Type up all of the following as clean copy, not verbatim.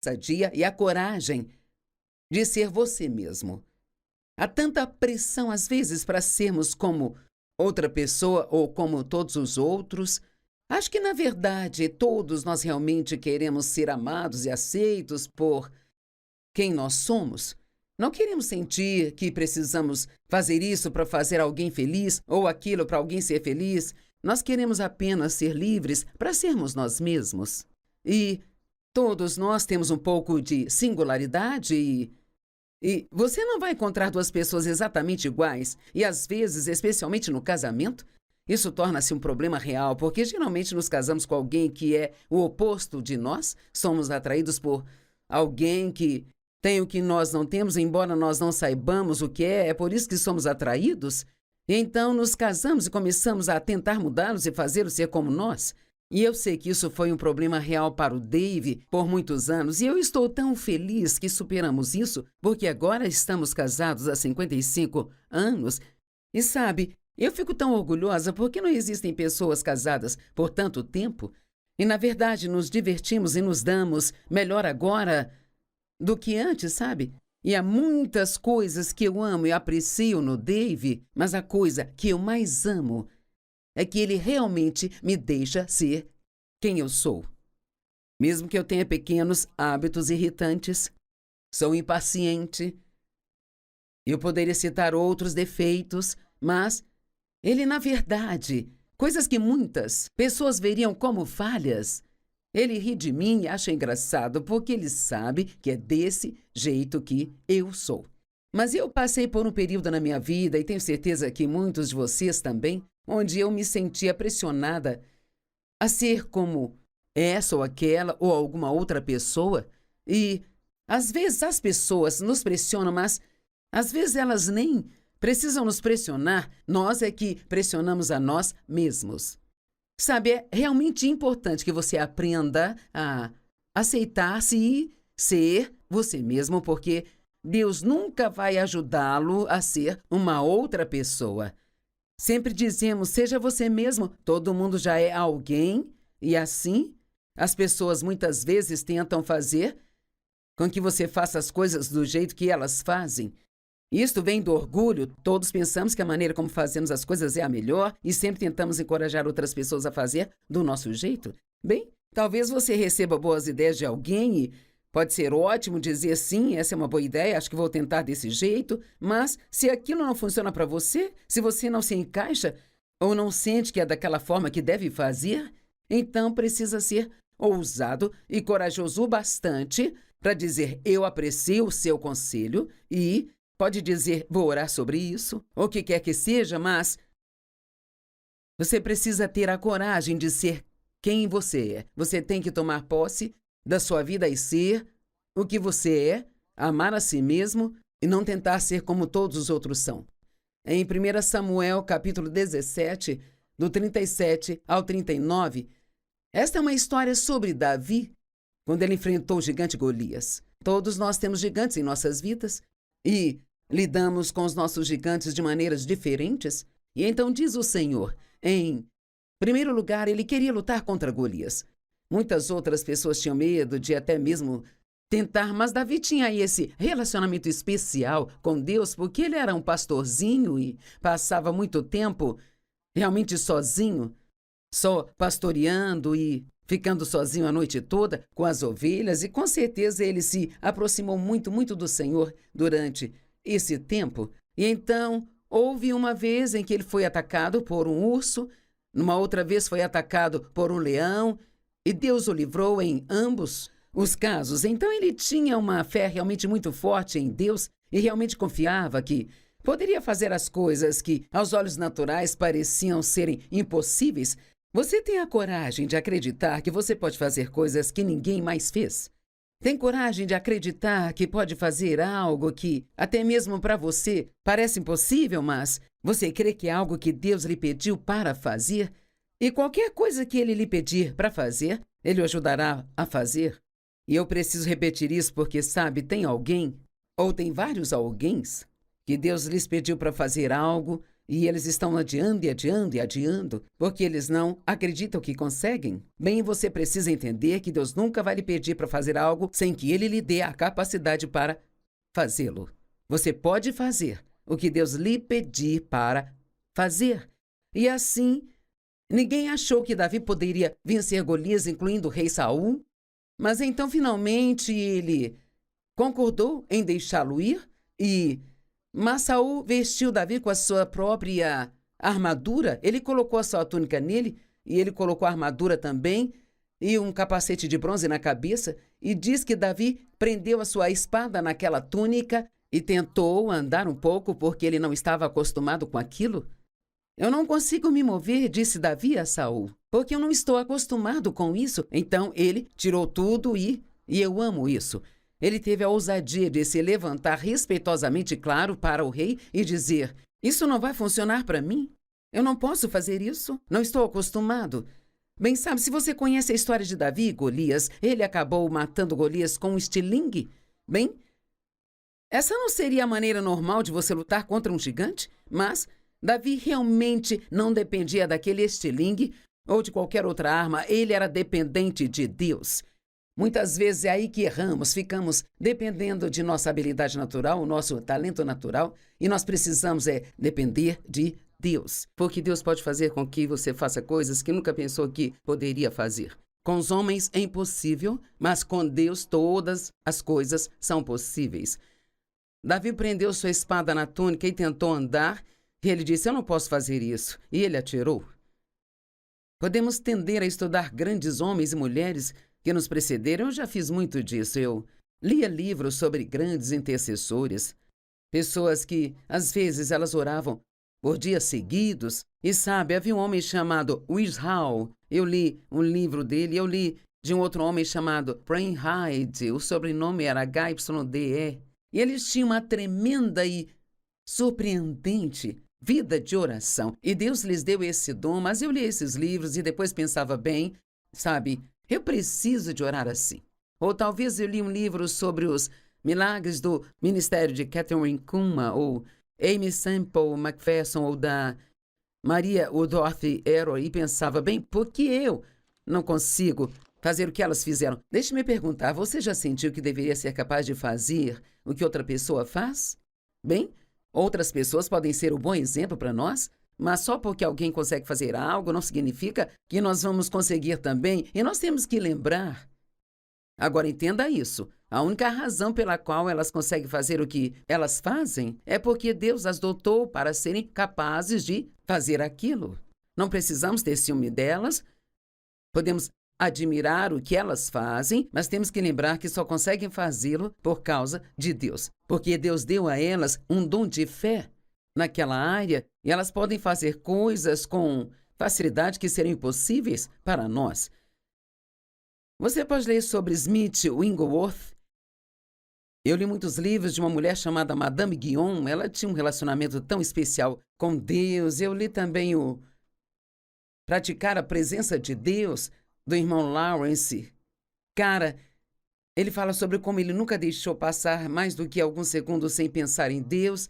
ousadia e a coragem de ser você mesmo. Há tanta pressão, às vezes, para sermos como outra pessoa ou como todos os outros. Acho que, na verdade, todos nós realmente queremos ser amados e aceitos por quem nós somos. Não queremos sentir que precisamos fazer isso para fazer alguém feliz ou aquilo para alguém ser feliz. Nós queremos apenas ser livres para sermos nós mesmos. E todos nós temos um pouco de singularidade e você não vai encontrar duas pessoas exatamente iguais. E às vezes, especialmente no casamento, isso torna-se um problema real, porque geralmente nos casamos com alguém que é o oposto de nós. Somos atraídos por alguém que tem o que nós não temos, embora nós não saibamos o que é por isso que somos atraídos. E então nos casamos e começamos a tentar mudá-los e fazê-los ser como nós. E eu sei que isso foi um problema real para o Dave por muitos anos, e eu estou tão feliz que superamos isso, porque agora estamos casados há 55 anos. E sabe, eu fico tão orgulhosa porque não existem pessoas casadas por tanto tempo. E na verdade nos divertimos e nos damos melhor agora do que antes, sabe? E há muitas coisas que eu amo e aprecio no Dave, mas a coisa que eu mais amo é que ele realmente me deixa ser quem eu sou. Mesmo que eu tenha pequenos hábitos irritantes, sou impaciente. Eu poderia citar outros defeitos, mas ele, na verdade, coisas que muitas pessoas veriam como falhas, ele ri de mim e acha engraçado porque ele sabe que é desse jeito que eu sou. Mas eu passei por um período na minha vida, e tenho certeza que muitos de vocês também, onde eu me sentia pressionada a ser como essa ou aquela ou alguma outra pessoa. E às vezes as pessoas nos pressionam, mas às vezes elas nem precisam nos pressionar, nós é que pressionamos a nós mesmos. Sabe, é realmente importante que você aprenda a aceitar-se e ser você mesmo, porque Deus nunca vai ajudá-lo a ser uma outra pessoa. Sempre dizemos, seja você mesmo, todo mundo já é alguém, e assim as pessoas muitas vezes tentam fazer com que você faça as coisas do jeito que elas fazem. Isto vem do orgulho. Todos pensamos que a maneira como fazemos as coisas é a melhor e sempre tentamos encorajar outras pessoas a fazer do nosso jeito. Bem, talvez você receba boas ideias de alguém e pode ser ótimo dizer sim, essa é uma boa ideia, acho que vou tentar desse jeito, mas se aquilo não funciona para você, se você não se encaixa ou não sente que é daquela forma que deve fazer, então precisa ser ousado e corajoso o bastante para dizer eu aprecio o seu conselho e pode dizer, vou orar sobre isso, ou o que quer que seja, mas você precisa ter a coragem de ser quem você é. Você tem que tomar posse da sua vida e ser o que você é, amar a si mesmo e não tentar ser como todos os outros são. Em 1 Samuel, capítulo 17, do 37 ao 39, esta é uma história sobre Davi, quando ele enfrentou o gigante Golias. Todos nós temos gigantes em nossas vidas e lidamos com os nossos gigantes de maneiras diferentes. E então diz o Senhor, em primeiro lugar, ele queria lutar contra Golias. Muitas outras pessoas tinham medo de até mesmo tentar, mas Davi tinha aí esse relacionamento especial com Deus, porque ele era um pastorzinho e passava muito tempo realmente sozinho, só pastoreando e ficando sozinho a noite toda com as ovelhas, e com certeza ele se aproximou muito, muito do Senhor durante esse tempo. E então houve uma vez em que ele foi atacado por um urso, numa outra vez foi atacado por um leão, e Deus o livrou em ambos os casos. Então ele tinha uma fé realmente muito forte em Deus e realmente confiava que poderia fazer as coisas que aos olhos naturais pareciam serem impossíveis. Você tem a coragem de acreditar que você pode fazer coisas que ninguém mais fez? Tem coragem de acreditar que pode fazer algo que, até mesmo para você, parece impossível, mas você crê que é algo que Deus lhe pediu para fazer? E qualquer coisa que Ele lhe pedir para fazer, Ele o ajudará a fazer. E eu preciso repetir isso porque, sabe, tem alguém, ou tem vários alguéns, que Deus lhes pediu para fazer algo E eles estão adiando e adiando e adiando, porque eles não acreditam que conseguem. Bem, você precisa entender que Deus nunca vai lhe pedir para fazer algo sem que Ele lhe dê a capacidade para fazê-lo. Você pode fazer o que Deus lhe pedir para fazer. E assim, ninguém achou que Davi poderia vencer Golias, incluindo o rei Saul. Mas então, finalmente, ele concordou em deixá-lo ir Mas Saul vestiu Davi com a sua própria armadura. Ele colocou a sua túnica nele e ele colocou a armadura também e um capacete de bronze na cabeça. E diz que Davi prendeu a sua espada naquela túnica e tentou andar um pouco porque ele não estava acostumado com aquilo. Eu não consigo me mover, disse Davi a Saul, porque eu não estou acostumado com isso. Então ele tirou tudo e eu amo isso. Ele teve a ousadia de se levantar respeitosamente, claro, para o rei e dizer: isso não vai funcionar para mim. Eu não posso fazer isso. Não estou acostumado. Bem, sabe, se você conhece a história de Davi e Golias, ele acabou matando Golias com um estilingue. Bem, essa não seria a maneira normal de você lutar contra um gigante, mas Davi realmente não dependia daquele estilingue ou de qualquer outra arma. Ele era dependente de Deus. Muitas vezes é aí que erramos, ficamos dependendo de nossa habilidade natural, o nosso talento natural, e nós precisamos depender de Deus, porque Deus pode fazer com que você faça coisas que nunca pensou que poderia fazer. Com os homens é impossível, mas com Deus todas as coisas são possíveis. Davi prendeu sua espada na túnica e tentou andar, e ele disse: eu não posso fazer isso, e ele atirou. Podemos tender a estudar grandes homens e mulheres que nos precederam. Eu já fiz muito disso. Eu lia livros sobre grandes intercessores, pessoas que, às vezes, elas oravam por dias seguidos. E sabe, havia um homem chamado Wishaw. Eu li um livro dele. Eu li de um outro homem chamado Breinhyde. O sobrenome era HYDE. E eles tinham uma tremenda e surpreendente vida de oração. E Deus lhes deu esse dom, mas eu li esses livros e depois pensava, bem, sabe, eu preciso de orar assim. Ou talvez eu li um livro sobre os milagres do ministério de Catherine Kuma, ou Amy Semple McPherson, ou da Maria Dorothy Errol, e pensava, bem, por que eu não consigo fazer o que elas fizeram? Deixe-me perguntar, você já sentiu que deveria ser capaz de fazer o que outra pessoa faz? Bem, outras pessoas podem ser um bom exemplo para nós, mas só porque alguém consegue fazer algo não significa que nós vamos conseguir também, e nós temos que lembrar. Agora entenda isso, a única razão pela qual elas conseguem fazer o que elas fazem é porque Deus as dotou para serem capazes de fazer aquilo. Não precisamos ter ciúme delas, podemos admirar o que elas fazem, mas temos que lembrar que só conseguem fazê-lo por causa de Deus. Porque Deus deu a elas um dom de fé naquela área e elas podem fazer coisas com facilidade que seriam impossíveis para nós. Você pode ler sobre Smith Wigglesworth. Eu li muitos livros de uma mulher chamada Madame Guyon. Ela tinha um relacionamento tão especial com Deus. Eu li também o Praticar a Presença de Deus, do irmão Lawrence. Cara, ele fala sobre como ele nunca deixou passar mais do que alguns segundos sem pensar em Deus.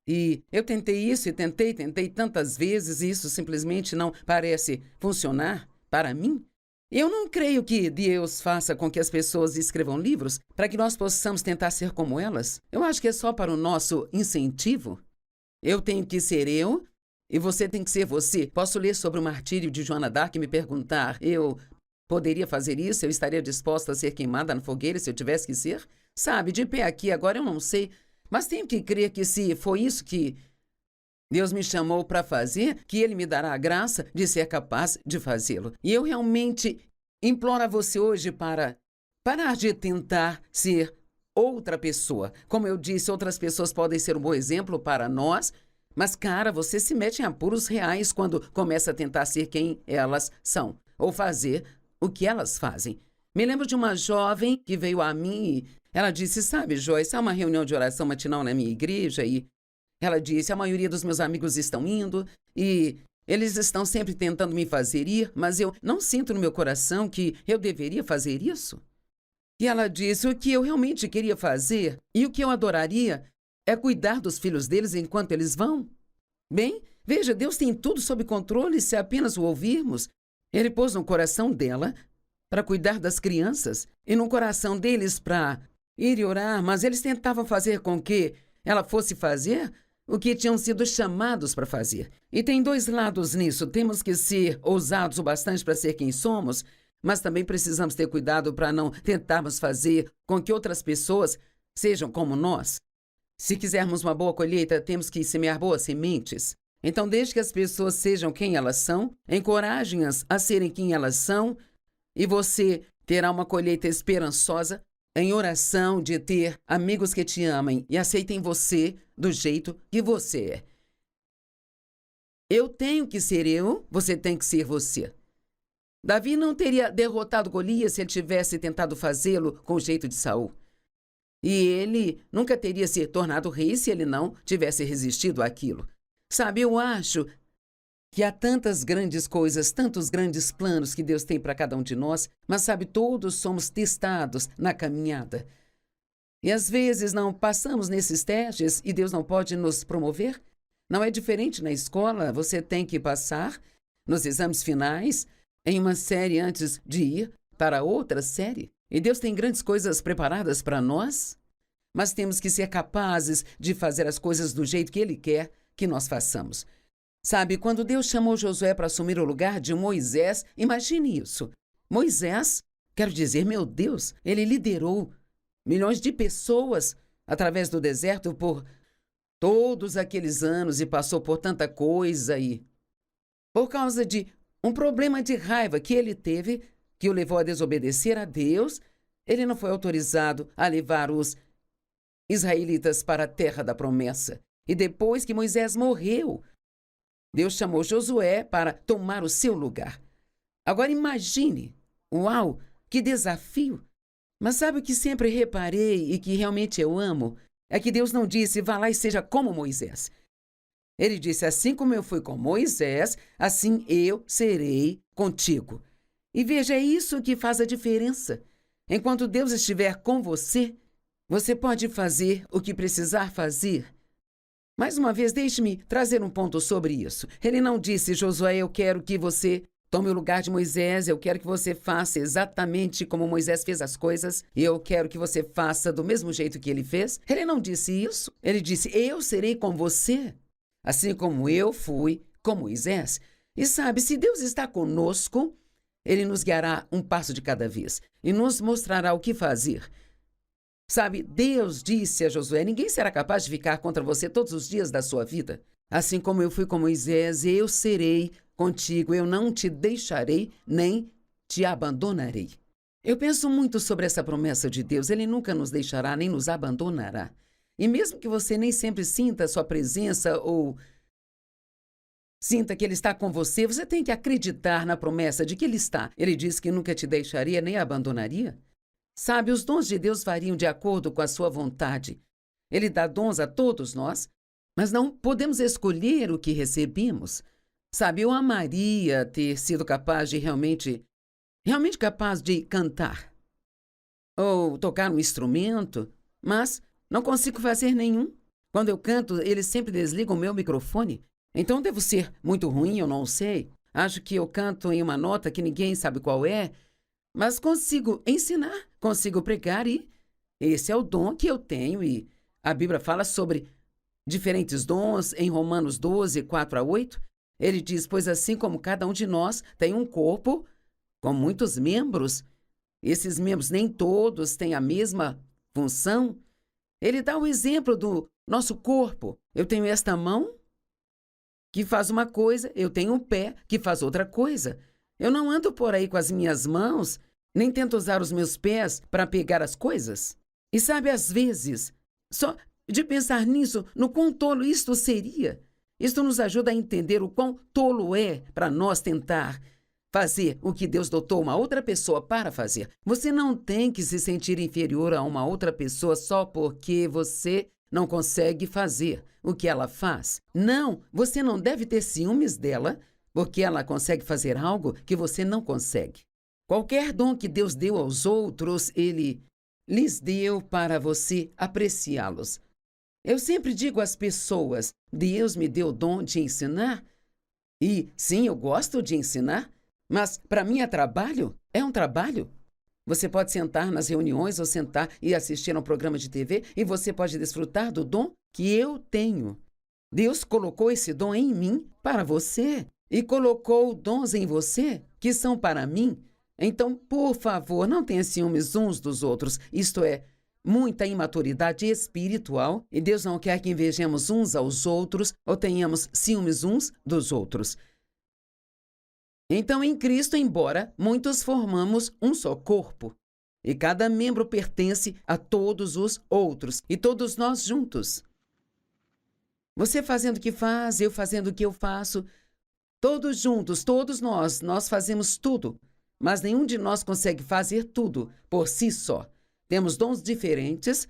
E eu tentei isso e tentei tantas vezes e isso simplesmente não parece funcionar para mim. Eu não creio que Deus faça com que as pessoas escrevam livros para que nós possamos tentar ser como elas. Eu acho que é só para o nosso incentivo. Eu tenho que ser eu e você tem que ser você. Posso ler sobre o martírio de Joana d'Arc e me perguntar, eu poderia fazer isso? Eu estaria disposta a ser queimada na fogueira se eu tivesse que ser? Sabe, de pé aqui agora eu não sei, mas tenho que crer que se foi isso que Deus me chamou para fazer, que Ele me dará a graça de ser capaz de fazê-lo. E eu realmente imploro a você hoje para parar de tentar ser outra pessoa. Como eu disse, outras pessoas podem ser um bom exemplo para nós, mas, cara, você se mete em apuros reais quando começa a tentar ser quem elas são, ou fazer o que elas fazem. Me lembro de uma jovem que veio a mim e ela disse, sabe, Joyce, há uma reunião de oração matinal na minha igreja e ela disse, a maioria dos meus amigos estão indo e eles estão sempre tentando me fazer ir, mas eu não sinto no meu coração que eu deveria fazer isso. E ela disse, o que eu realmente queria fazer e o que eu adoraria é cuidar dos filhos deles enquanto eles vão. Bem, Veja, Deus tem tudo sob controle se apenas o ouvirmos. Ele pôs no coração dela para cuidar das crianças e no coração deles para ir e orar, mas eles tentavam fazer com que ela fosse fazer o que tinham sido chamados para fazer. E tem dois lados nisso. Temos que ser ousados o bastante para ser quem somos, mas também precisamos ter cuidado para não tentarmos fazer com que outras pessoas sejam como nós. Se quisermos uma boa colheita, temos que semear boas sementes. Então, desde que as pessoas sejam quem elas são, encorajem-as a serem quem elas são, e você terá uma colheita esperançosa em oração de ter amigos que te amem e aceitem você do jeito que você é. Eu tenho que ser eu, você tem que ser você. Davi não teria derrotado Golias se ele tivesse tentado fazê-lo com o jeito de Saul. E ele nunca teria se tornado rei se ele não tivesse resistido àquilo. Sabe, eu acho que há tantas grandes coisas, tantos grandes planos que Deus tem para cada um de nós, mas sabe, todos somos testados na caminhada. E às vezes não passamos nesses testes e Deus não pode nos promover. Não é diferente na escola, você tem que passar nos exames finais, em uma série antes de ir para outra série. E Deus tem grandes coisas preparadas para nós, mas temos que ser capazes de fazer as coisas do jeito que Ele quer que nós façamos. Sabe, quando Deus chamou Josué para assumir o lugar de Moisés, imagine isso. Moisés, quero dizer, meu Deus, ele liderou milhões de pessoas através do deserto por todos aqueles anos e passou por tanta coisa e por causa de um problema de raiva que ele teve, que o levou a desobedecer a Deus, ele não foi autorizado a levar os israelitas para a terra da promessa. E depois que Moisés morreu, Deus chamou Josué para tomar o seu lugar. Agora imagine, uau, que desafio! Mas sabe o que sempre reparei e que realmente eu amo? É que Deus não disse, vá lá e seja como Moisés. Ele disse, assim como eu fui com Moisés, assim eu serei contigo. E veja, é isso que faz a diferença. Enquanto Deus estiver com você, você pode fazer o que precisar fazer. Mais uma vez, deixe-me trazer um ponto sobre isso. Ele não disse, Josué, eu quero que você tome o lugar de Moisés, eu quero que você faça exatamente como Moisés fez as coisas, e eu quero que você faça do mesmo jeito que ele fez. Ele não disse isso. Ele disse, eu serei com você, assim como eu fui com Moisés. E sabe, se Deus está conosco, Ele nos guiará um passo de cada vez e nos mostrará o que fazer. Sabe, Deus disse a Josué, ninguém será capaz de ficar contra você todos os dias da sua vida. Assim como eu fui com Moisés, eu serei contigo, eu não te deixarei, nem te abandonarei. Eu penso muito sobre essa promessa de Deus, Ele nunca nos deixará, nem nos abandonará. E mesmo que você nem sempre sinta a sua presença ou sinta que Ele está com você, você tem que acreditar na promessa de que Ele está. Ele disse que nunca te deixaria, nem abandonaria. Sabe, os dons de Deus variam de acordo com a sua vontade. Ele dá dons a todos nós, mas não podemos escolher o que recebemos. Sabe, eu amaria ter sido capaz de realmente capaz de cantar ou tocar um instrumento, mas não consigo fazer nenhum. Quando eu canto, eles sempre desligam o meu microfone. Então devo ser muito ruim, eu não sei. Acho que eu canto em uma nota que ninguém sabe qual é, mas consigo ensinar, consigo pregar e esse é o dom que eu tenho. E a Bíblia fala sobre diferentes dons em Romanos 12, 4-8. Ele diz, pois assim como cada um de nós tem um corpo com muitos membros, esses membros nem todos têm a mesma função. Ele dá o exemplo do nosso corpo. Eu tenho esta mão que faz uma coisa, eu tenho um pé que faz outra coisa. Eu não ando por aí com as minhas mãos, nem tento usar os meus pés para pegar as coisas. E sabe, às vezes, só de pensar nisso, no quão tolo isto seria, isto nos ajuda a entender o quão tolo é para nós tentar fazer o que Deus dotou uma outra pessoa para fazer. Você não tem que se sentir inferior a uma outra pessoa só porque você não consegue fazer o que ela faz. Não, você não deve ter ciúmes dela porque ela consegue fazer algo que você não consegue. Qualquer dom que Deus deu aos outros, Ele lhes deu para você apreciá-los. Eu sempre digo às pessoas: Deus me deu o dom de ensinar. E sim, eu gosto de ensinar, mas para mim é trabalho? É um trabalho. Você pode sentar nas reuniões ou sentar e assistir a um programa de TV e você pode desfrutar do dom que eu tenho. Deus colocou esse dom em mim para você e colocou dons em você que são para mim. Então, por favor, não tenha ciúmes uns dos outros. Isto é muita imaturidade espiritual e Deus não quer que invejemos uns aos outros ou tenhamos ciúmes uns dos outros. Então, em Cristo, embora muitos formamos um só corpo, e cada membro pertence a todos os outros, e todos nós juntos. Você fazendo o que faz, eu fazendo o que eu faço, todos juntos, todos nós fazemos tudo, mas nenhum de nós consegue fazer tudo por si só. Temos dons diferentes,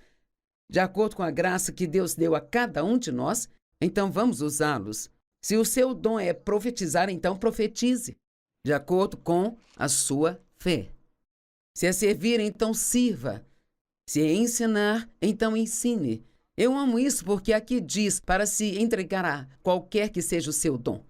de acordo com a graça que Deus deu a cada um de nós, então vamos usá-los. Se o seu dom é profetizar, então profetize, de acordo com a sua fé. Se é servir, então sirva. Se é ensinar, então ensine. Eu amo isso porque aqui diz para se entregar a qualquer que seja o seu dom.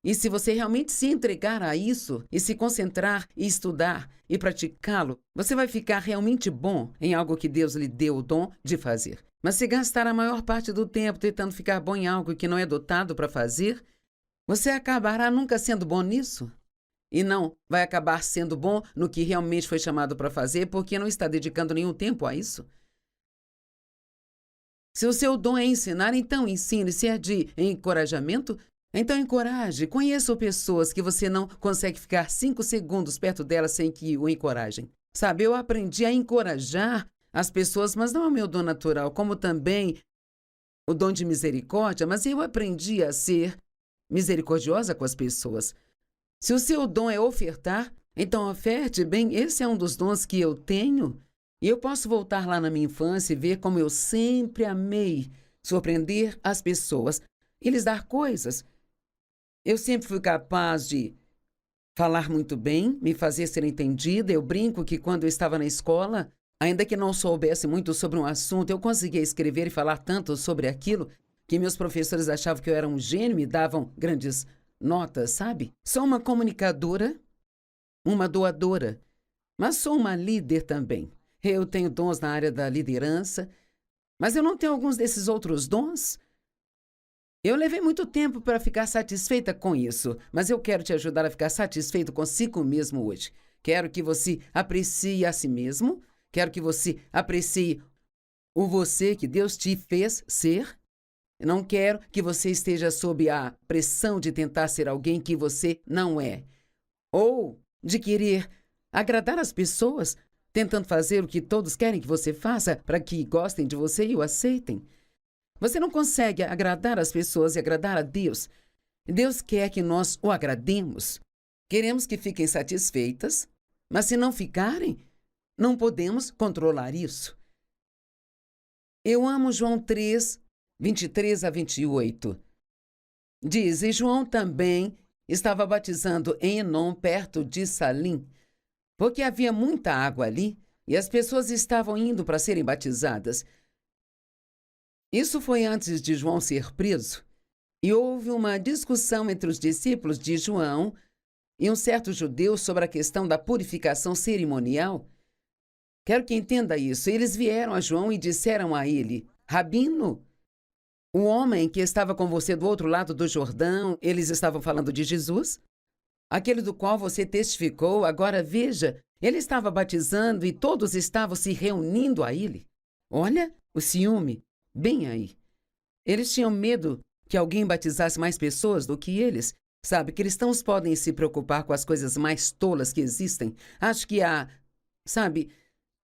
E se você realmente se entregar a isso e se concentrar e estudar e praticá-lo, você vai ficar realmente bom em algo que Deus lhe deu o dom de fazer. Mas se gastar a maior parte do tempo tentando ficar bom em algo que não é dotado para fazer, você acabará nunca sendo bom nisso. E não vai acabar sendo bom no que realmente foi chamado para fazer porque não está dedicando nenhum tempo a isso. Se o seu dom é ensinar, então ensine. Se é de encorajamento, então encoraje. Conheço pessoas que você não consegue ficar 5 segundos perto delas sem que o encorajem. Sabe, eu aprendi a encorajar as pessoas, mas não é o meu dom natural, como também o dom de misericórdia, mas eu aprendi a ser misericordiosa com as pessoas. Se o seu dom é ofertar, então oferte. Bem, esse é um dos dons que eu tenho. E eu posso voltar lá na minha infância e ver como eu sempre amei surpreender as pessoas e lhes dar coisas. Eu sempre fui capaz de falar muito bem, me fazer ser entendida. Eu brinco que quando eu estava na escola, ainda que não soubesse muito sobre um assunto, eu conseguia escrever e falar tanto sobre aquilo que meus professores achavam que eu era um gênio e me davam grandes notas, sabe? Sou uma comunicadora, uma doadora, mas sou uma líder também. Eu tenho dons na área da liderança, mas eu não tenho alguns desses outros dons. Eu levei muito tempo para ficar satisfeita com isso, mas eu quero te ajudar a ficar satisfeito consigo mesmo hoje. Quero que você aprecie a si mesmo, quero que você aprecie o você que Deus te fez ser. Eu não quero que você esteja sob a pressão de tentar ser alguém que você não é, ou de querer agradar as pessoas, tentando fazer o que todos querem que você faça para que gostem de você e o aceitem. Você não consegue agradar as pessoas e agradar a Deus. Deus quer que nós o agrademos. Queremos que fiquem satisfeitas, mas se não ficarem, não podemos controlar isso. Eu amo João 3, 23 a 28. Diz, e João também estava batizando em Enom, perto de Salim, porque havia muita água ali e as pessoas estavam indo para serem batizadas. Isso foi antes de João ser preso, e houve uma discussão entre os discípulos de João e um certo judeu sobre a questão da purificação cerimonial. Quero que entenda isso. Eles vieram a João e disseram a ele, Rabino, o homem que estava com você do outro lado do Jordão, eles estavam falando de Jesus? Aquele do qual você testificou, agora veja, ele estava batizando e todos estavam se reunindo a ele. Olha, o ciúme, bem aí. Eles tinham medo que alguém batizasse mais pessoas do que eles. Sabe, cristãos podem se preocupar com as coisas mais tolas que existem. Acho que sabe,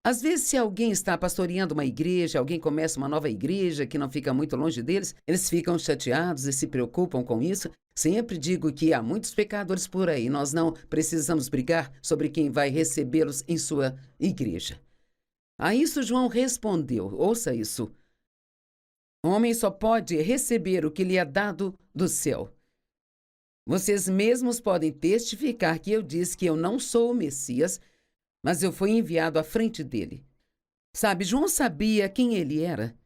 às vezes se alguém está pastoreando uma igreja, alguém começa uma nova igreja que não fica muito longe deles, eles ficam chateados e se preocupam com isso. Sempre digo que há muitos pecadores por aí. Nós não precisamos brigar sobre quem vai recebê-los em sua igreja. A isso João respondeu, ouça isso. O homem só pode receber o que lhe é dado do céu. Vocês mesmos podem testificar que eu disse que eu não sou o Messias, mas eu fui enviado à frente dele. Sabe, João sabia quem ele era.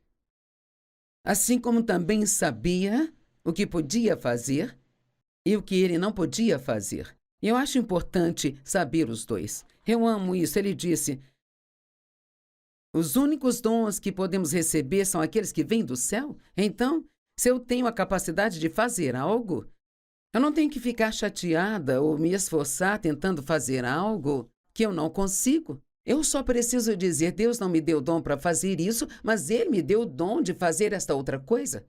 assim como também sabia o que podia fazer e o que ele não podia fazer. E eu acho importante saber os dois. Eu amo isso. Ele disse: os únicos dons que podemos receber são aqueles que vêm do céu. Então, se eu tenho a capacidade de fazer algo, eu não tenho que ficar chateada ou me esforçar tentando fazer algo que eu não consigo. Eu só preciso dizer: Deus não me deu dom para fazer isso, mas Ele me deu o dom de fazer esta outra coisa.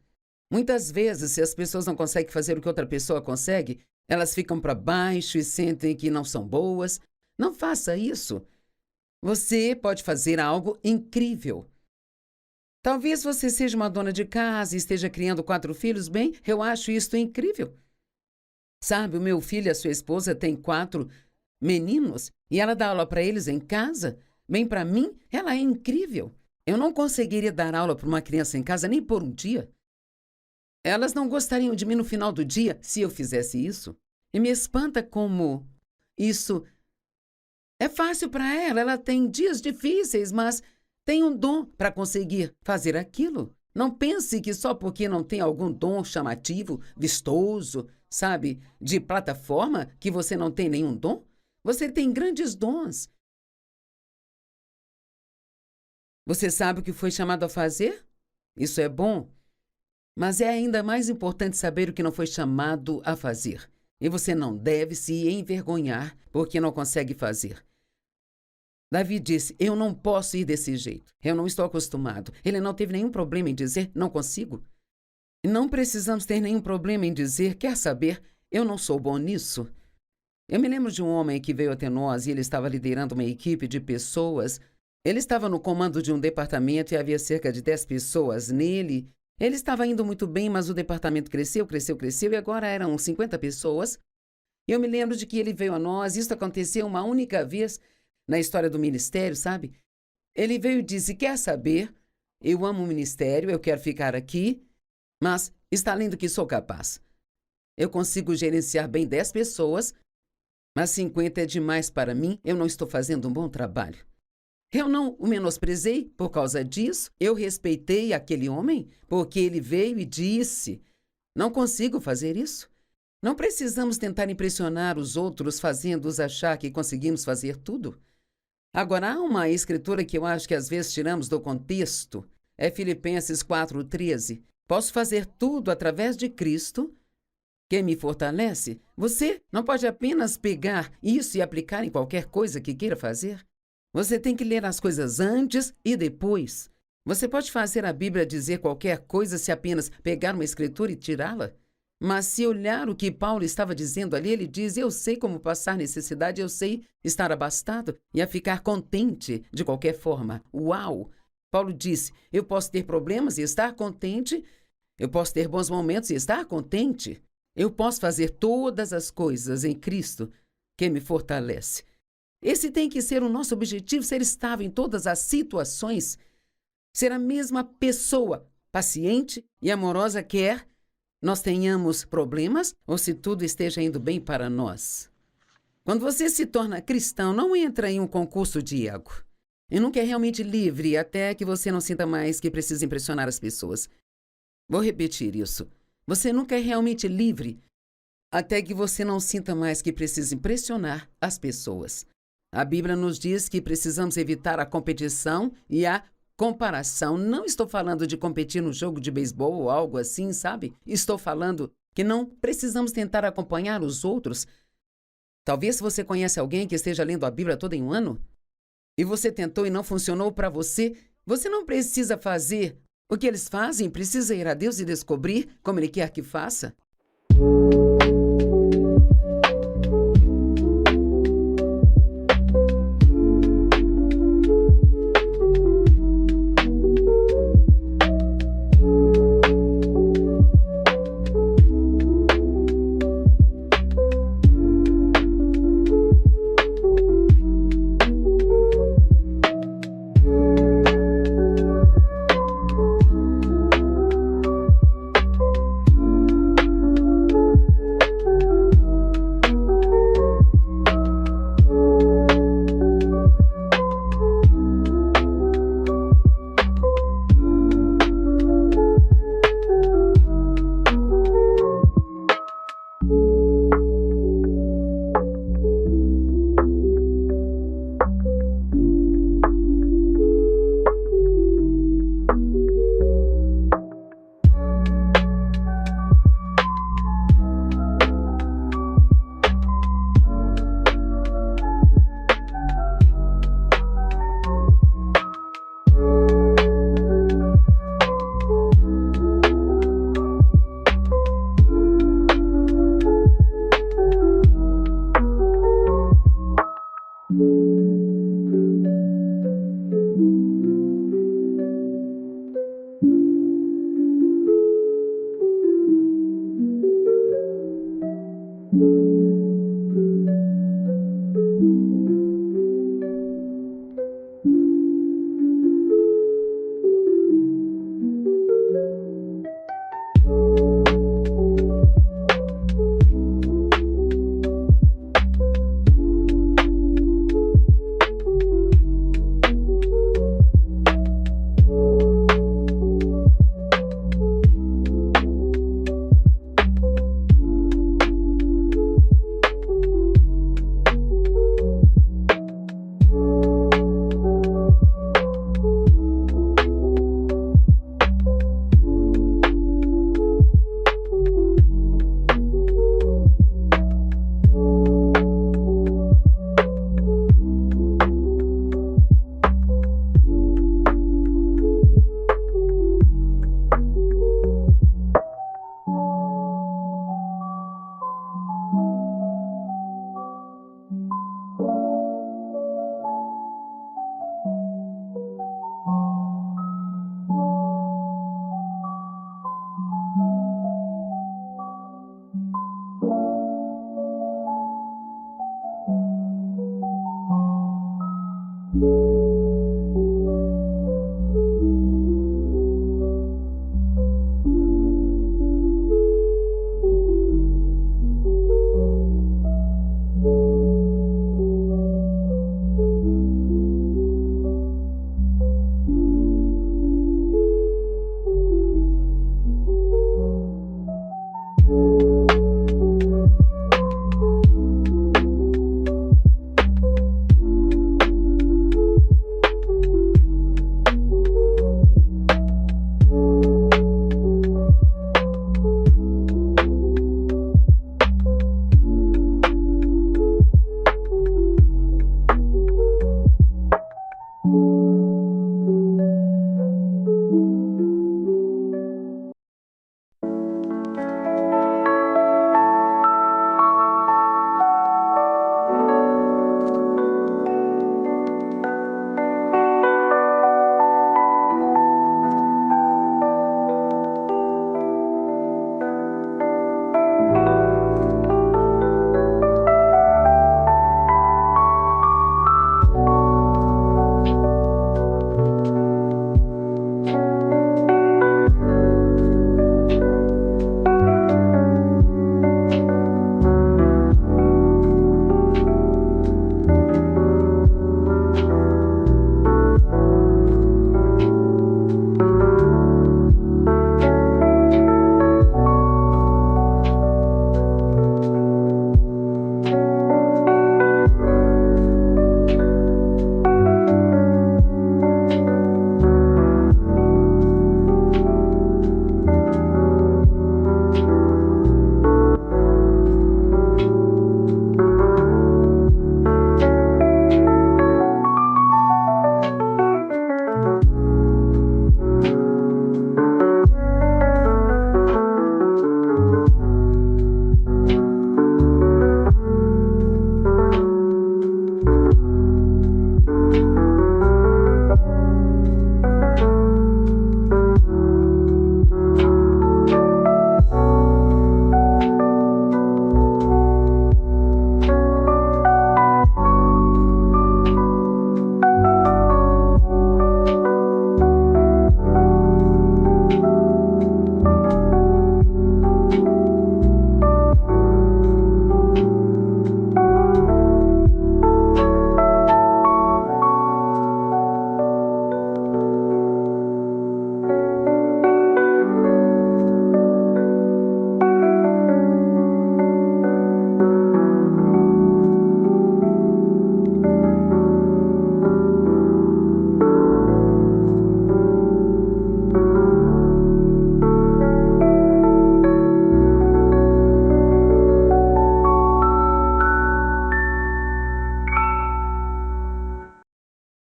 Muitas vezes, se as pessoas não conseguem fazer o que outra pessoa consegue, elas ficam para baixo e sentem que não são boas. Não faça isso. Você pode fazer algo incrível. Talvez você seja uma dona de casa e esteja criando 4 filhos. Bem, eu acho isso incrível. Sabe, o meu filho e a sua esposa têm 4 meninos e ela dá aula para eles em casa. Bem, para mim, ela é incrível. Eu não conseguiria dar aula para uma criança em casa nem por um dia. Elas não gostariam de mim no final do dia se eu fizesse isso. E me espanta como isso é fácil para ela. Ela tem dias difíceis, mas tem um dom para conseguir fazer aquilo. Não pense que só porque não tem algum dom chamativo, vistoso, sabe, de plataforma, que você não tem nenhum dom. Você tem grandes dons. Você sabe o que foi chamado a fazer? Isso é bom. Mas é ainda mais importante saber o que não foi chamado a fazer. E você não deve se envergonhar porque não consegue fazer. Davi disse: eu não posso ir desse jeito. Eu não estou acostumado. Ele não teve nenhum problema em dizer: não consigo. E não precisamos ter nenhum problema em dizer: quer saber, eu não sou bom nisso. Eu me lembro de um homem que veio até nós e ele estava liderando uma equipe de pessoas. Ele estava no comando de um departamento e havia cerca de 10 pessoas nele. Ele estava indo muito bem, mas o departamento cresceu e agora eram 50 pessoas. Eu me lembro de que ele veio a nós. Isso aconteceu uma única vez na história do ministério, sabe? Ele veio e disse: quer saber, eu amo o ministério, eu quero ficar aqui, mas está além do que sou capaz. Eu consigo gerenciar bem 10 pessoas, mas 50 é demais para mim, eu não estou fazendo um bom trabalho. Eu não o menosprezei por causa disso. Eu respeitei aquele homem porque ele veio e disse: não consigo fazer isso. Não precisamos tentar impressionar os outros fazendo-os achar que conseguimos fazer tudo. Agora, há uma escritura que eu acho que às vezes tiramos do contexto. É Filipenses 4:13. Posso fazer tudo através de Cristo, que me fortalece. Você não pode apenas pegar isso e aplicar em qualquer coisa que queira fazer. Você tem que ler as coisas antes e depois. Você pode fazer a Bíblia dizer qualquer coisa se apenas pegar uma escritura e tirá-la. Mas se olhar o que Paulo estava dizendo ali, ele diz: eu sei como passar necessidade, eu sei estar abastado e a ficar contente de qualquer forma. Uau! Paulo disse: eu posso ter problemas e estar contente. Eu posso ter bons momentos e estar contente. Eu posso fazer todas as coisas em Cristo, que me fortalece. Esse tem que ser o nosso objetivo, ser estável em todas as situações. Ser a mesma pessoa, paciente e amorosa, quer nós tenhamos problemas ou se tudo esteja indo bem para nós. Quando você se torna cristão, não entra em um concurso de ego. E nunca é realmente livre até que você não sinta mais que precisa impressionar as pessoas. Vou repetir isso. Você nunca é realmente livre até que você não sinta mais que precisa impressionar as pessoas. A Bíblia nos diz que precisamos evitar a competição e a comparação. Não estou falando de competir no jogo de beisebol ou algo assim, sabe? Estou falando que não precisamos tentar acompanhar os outros. Talvez você conheça alguém que esteja lendo a Bíblia todo em um ano e você tentou e não funcionou para você. Você não precisa fazer o que eles fazem, precisa ir a Deus e descobrir como Ele quer que faça.